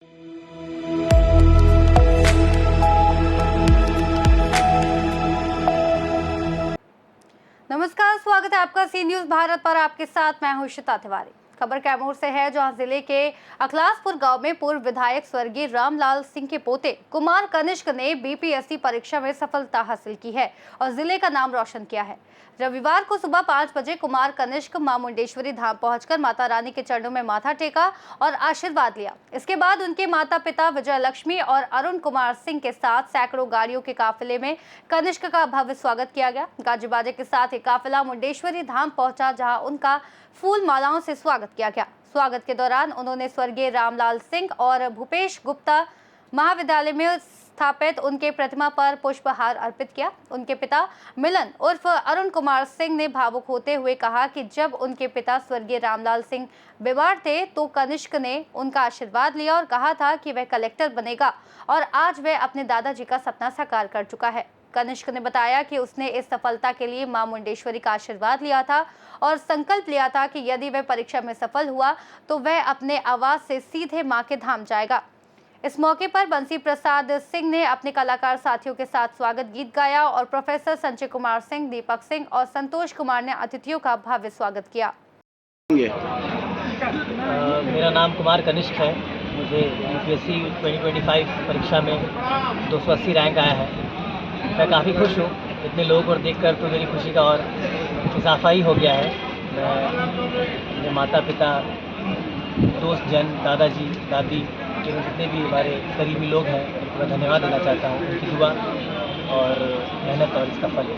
नमस्कार, स्वागत है आपका सी न्यूज भारत पर। आपके साथ मैं हूं श्वेता तिवारी। खबर कैमूर से है, जहां जिले के अखलासपुर गांव में पूर्व विधायक स्वर्गीय रामलाल सिंह के पोते कुमार कनिष्क ने बीपीएससी परीक्षा में सफलता हासिल की है और जिले का नाम रोशन किया है। रविवार को सुबह 5 बजे कुमार कनिष्क मां मुंडेश्वरी धाम पहुंचकर माता रानी के चरणों में माथा टेका और आशीर्वाद लिया। इसके बाद उनके माता पिता विजय लक्ष्मी और अरुण कुमार सिंह के साथ सैकड़ों गाड़ियों के काफिले में कनिष्क का भव्य स्वागत किया गया। गाजे बाजे के साथ ये काफिला मुंडेश्वरी धाम पहुंचा, जहां उनका फूल मालाओं से स्वागत किया गया। स्वागत के दौरान उन्होंने स्वर्गीय रामलाल सिंह और भूपेश गुप्ता महाविद्यालय में स्थापित उनके प्रतिमा पर पुष्पहार अर्पित किया। उनके पिता मिलन उर्फ अरुण कुमार सिंह ने भावुक होते हुए कहा कि जब उनके पिता स्वर्गीय रामलाल सिंह बीमार थे तो कनिष्क ने उनका आशीर्वाद लिया और कहा था कि वह कलेक्टर बनेगा, और आज वह अपने दादाजी का सपना साकार कर चुका है। कनिष्क ने बताया कि उसने इस सफलता के लिए मां मुंडेश्वरी का आशीर्वाद लिया था और संकल्प लिया था कि यदि वह परीक्षा में सफल हुआ तो वह अपने आवास से सीधे मां के धाम जाएगा। इस मौके पर बंसी प्रसाद सिंह ने अपने कलाकार साथियों के साथ स्वागत गीत गाया और प्रोफेसर संजय कुमार सिंह, दीपक सिंह और संतोष कुमार ने अतिथियों का भव्य स्वागत किया। मेरा नाम कुमार कनिष्क है। मुझे यूपीएससी 2025 परीक्षा में 280 रैंक आया है। मैं काफ़ी खुश हूँ। इतने लोगों को देखकर तो मेरी खुशी का और इजाफा ही हो गया है। मैं अपने माता पिता, दोस्त जन, दादाजी, दादी, जितने भी हमारे करीबी लोग हैं, उनको मैं धन्यवाद देना चाहता हूँ। उनकी दुआ और मेहनत और इसका फल है।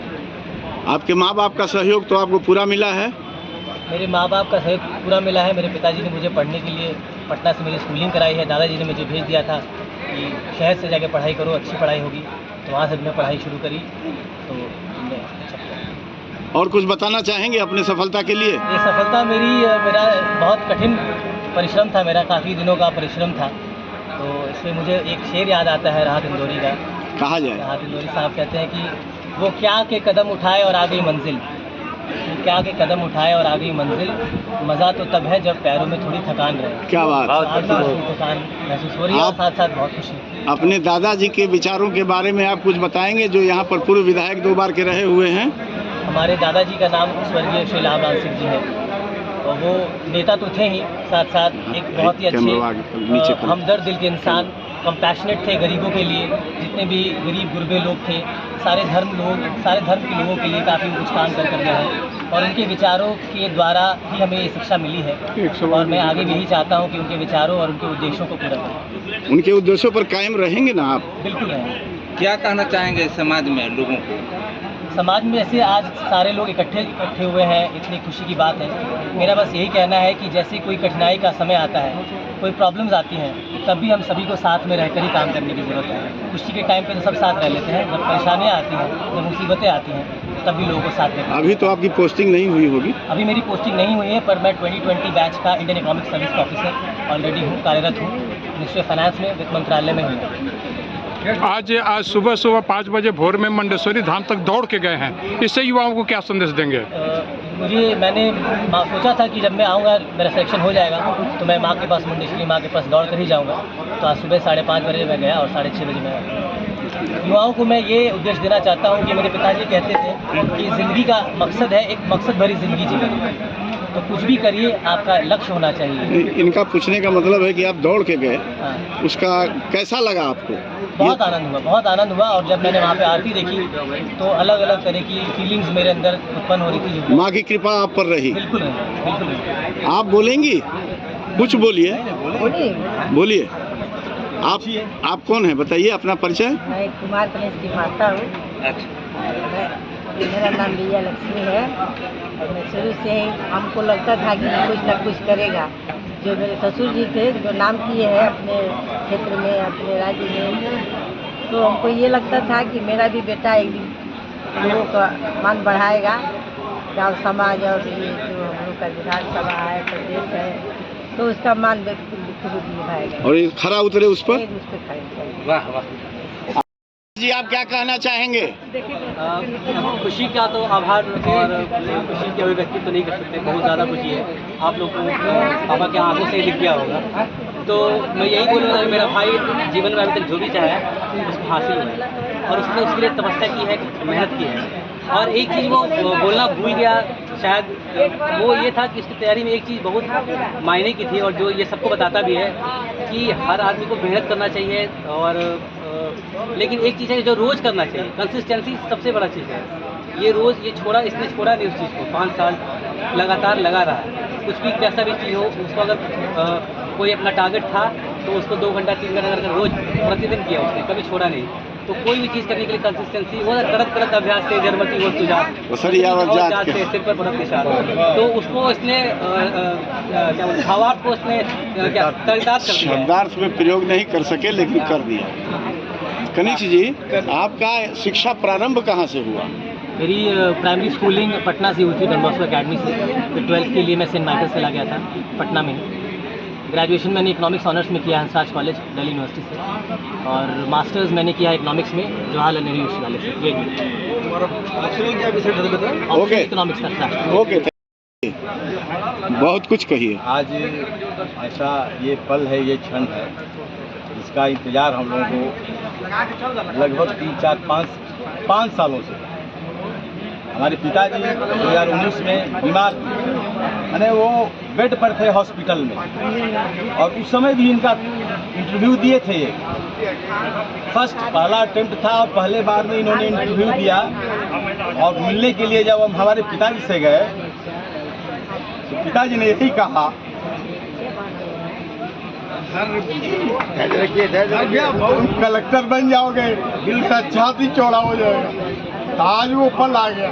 आपके माँ बाप का सहयोग तो आपको पूरा मिला है? मेरे माँ बाप का सहयोग पूरा मिला है। मेरे पिताजी ने मुझे पढ़ने के लिए पटना से मेरी स्कूलिंग कराई है। दादाजी ने मुझे भेज दिया था कि शहर से जाके पढ़ाई करो, अच्छी पढ़ाई होगी, तो वहाँ से मैं पढ़ाई शुरू करी। तो और कुछ बताना चाहेंगे अपने सफलता के लिए? ये सफलता मेरा बहुत कठिन परिश्रम था, मेरा काफ़ी दिनों का परिश्रम था। तो इसमें मुझे एक शेर याद आता है राहत इंदौरी का। कहा जाए? राहत इंदौरी साहब कहते हैं कि वो क्या के कदम उठाए और आ गई मंजिल, वो क्या के कदम उठाए और आ गई मंजिल, मज़ा तो तब है जब पैरों में थोड़ी थकान रहे। क्या बात! थकान महसूस हो रही है और साथ साथ बहुत खुशी। अपने दादाजी के विचारों के बारे में आप कुछ बताएंगे, जो यहाँ पर पूर्व विधायक 2 बार के रहे हुए हैं? हमारे दादाजी का नाम स्वर्गीय श्री रामलाल सिंह जी है और वो नेता तो थे ही, साथ साथ एक बहुत ही अच्छे हमदर्द दिल के इंसान, कंपैशनेट थे गरीबों के लिए। जितने भी गरीब गुरबे लोग थे, सारे धर्म के लोगों के लिए काफ़ी कुछ काम कर गए हैं और उनके विचारों के द्वारा ही हमें ये शिक्षा मिली है। और मैं आगे भी यही चाहता हूँ कि उनके विचारों और उनके उद्देश्यों को पूरा करें। उनके उद्देश्यों पर कायम रहेंगे ना आप? बिल्कुल रहेंगे। क्या कहना चाहेंगे समाज में लोगों को? समाज में ऐसे आज सारे लोग इकट्ठे हुए हैं, इतनी खुशी की बात है। मेरा बस यही कहना है कि जैसे कोई कठिनाई का समय आता है, कोई प्रॉब्लम्स आती हैं, तब भी हम सभी को साथ में रहकर ही काम करने की ज़रूरत है। खुशी के टाइम पे तो सब साथ रह लेते हैं, जब परेशानियाँ आती हैं, जब मुसीबतें आती हैं, तब भी लोगों को साथ में। अभी तो आपकी पोस्टिंग नहीं हुई होगी? अभी मेरी पोस्टिंग नहीं हुई है, पर मैं 2020 बैच का इंडियन इकोनॉमिक सर्विस का ऑफिसर ऑलरेडी हूँ, कार्यरत हूँ। मिनिस्ट्री ऑफ फाइनेंस में, वित्त मंत्रालय में हूँ। आज सुबह 5 बजे भोर में मुंडेश्वरी धाम तक दौड़ के गए हैं, इससे युवाओं को क्या संदेश देंगे? मैंने सोचा था कि जब मैं आऊँगा, मेरा सिलेक्शन हो जाएगा, तो मैं माँ के पास, मुंडेश्वरी माँ के पास दौड़ कर ही जाऊँगा। तो आज सुबह 5:30 बजे मैं गया और 6:30 बजे मैं आया। युवाओं को मैं ये उद्देश्य देना चाहता हूँ कि मेरे पिताजी कहते थे कि ज़िंदगी का मकसद है, एक मकसद भरी ज़िंदगी जीना। तो कुछ भी करिए, आपका लक्ष्य होना चाहिए। इनका पूछने का मतलब है कि आप दौड़ के गए, हाँ। उसका कैसा लगा आपको? बहुत आनंद हुआ और जब मैंने वहाँ पे आरती देखी तो अलग अलग तरह की फीलिंग्स मेरे अंदर उत्पन्न हो रही थी। माँ की कृपा आप पर रही? बिल्कुल बिल्कुल। आप बोलेंगी? कुछ बोलिए। बोलिए। आप कौन है, बताइए अपना परिचय। मैं कुमार कनिष्क की माता हूँ। मेरा नाम विजय लक्ष्मी है और मैं शुरू से हमको लगता था कि कुछ न कुछ करेगा। जो मेरे ससुर जी थे, जो नाम किए हैं अपने क्षेत्र में, अपने राज्य में, तो हमको ये लगता था कि मेरा भी बेटा एक दिन लोगों का मान बढ़ाएगा। गाँव समाज और ये जो हम लोग का विधानसभा है, प्रदेश है, तो उसका मान निभाएगा। और खरा उतरे उस पर? वाह वाह। जी, आप क्या कहना चाहेंगे? खुशी का तो आभार और खुशी की अभिव्यक्ति तो नहीं कर सकते। बहुत ज़्यादा खुशी है। आप लोग को पापा के आंखों से ही दिख गया होगा। तो मैं यही बोलूँगा कि मेरा भाई जीवन में अभी तक जो भी चाहा है उसको हासिल हुआ है और उसने उसके लिए तपस्या की है, मेहनत की है। और एक चीज़ वो बोलना भूल गया शायद, वो ये था कि इसकी तैयारी में एक चीज़ बहुत मायने की थी और जो ये सबको बताता भी है कि हर आदमी को मेहनत करना चाहिए और लेकिन एक चीज़ है जो रोज़ करना चाहिए, कंसिस्टेंसी सबसे बड़ा चीज़ है। ये रोज़ ये छोड़ा, इसने छोड़ा नहीं उस चीज़ को, 5 साल लगातार लगा रहा। कुछ भी कैसा भी चीज़ हो उसको अगर कोई अपना टारगेट था तो उसको 2 घंटा 3 घंटा अगर रोज़ प्रतिदिन किया उसने, कभी छोड़ा नहीं। तो कोई भी चीज़ करने के लिए कंसिस्टेंसी वो करत अभ्यास से जरमती हो सुजात से सिर पर बरत निशान। तो उसको इसने क्या बोलते भावार्थ को इसने क्या चरितार्थ कर दिया। शब्दार्थ में प्रयोग नहीं कर सके लेकिन कर दिया। कनिष्क जी, आपका शिक्षा प्रारंभ कहाँ से हुआ? मेरी प्राइमरी स्कूलिंग पटना से हुई थी, डॉन बॉस्को अकेडमी से। फिर 12th के लिए मैं सेंट माइकल चला गया था पटना में। ग्रेजुएशन मैंने इकोनॉमिक्स ऑनर्स में किया हंसराज कॉलेज दिल्ली यूनिवर्सिटी से और मास्टर्स मैंने किया इकोनॉमिक्स में जवाहरलाल नेहरू विश्वविद्यालय से। ओके, इकोनॉमिक्स था। ओके, बहुत कुछ कहिए। आज ऐसा ये पल है, ये क्षण है जिसका इंतजार हम लोगों को लगभग 3, 4, 5 सालों से। हमारे पिताजी 2019 में बीमार थे, यानी वो बेड पर थे हॉस्पिटल में और उस समय भी इनका इंटरव्यू दिए थे। पहला अटेम्प्ट था और पहले बार में इन्होंने इंटरव्यू दिया और मिलने के लिए जब हम हमारे पिताजी से गए तो पिताजी ने यही कहा, तुम कलेक्टर बन जाओगे, दिल का छाती चौड़ा हो जाएगा। आज वो पल आ गया,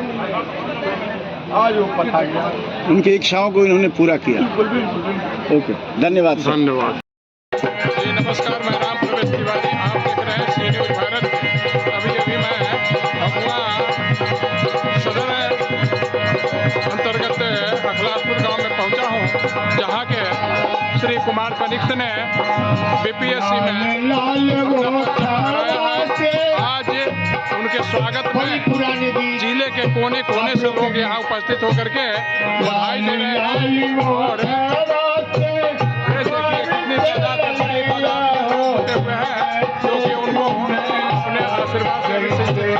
आज वो पल आ गया। उनकी इच्छाओं को इन्होंने पूरा किया। ओके, धन्यवाद सर। धन्यवाद जी। नमस्कार, मैं राम प्रवेश तिवारी, आप देख रहे हैं सी न्यूज़ भारत। अभी मैं भगवा सदर अंतर्गत अखलासपुर गांव में पहुंचा हूं, जहां के श्री कुमार कनिष्क ने बीपीएससी में आज उनके स्वागत में जिले के कोने कोने से लोग यहाँ उपस्थित होकर के बधाई दे रहे हैं और ये देखिए कितनी तादाद में बड़ी तादाद में लोग होते हुए हैं जो कि उनको अपने आशीर्वाद से रिसीव कर रहे हैं।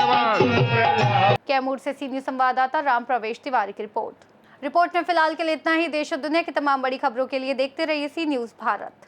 धन्यवाद। कैमूर से सी न्यूज़ संवाददाता राम प्रवेश तिवारी की रिपोर्ट में फिलहाल के लिए इतना ही। देश और दुनिया की तमाम बड़ी खबरों के लिए देखते रहिए सी न्यूज़ भारत।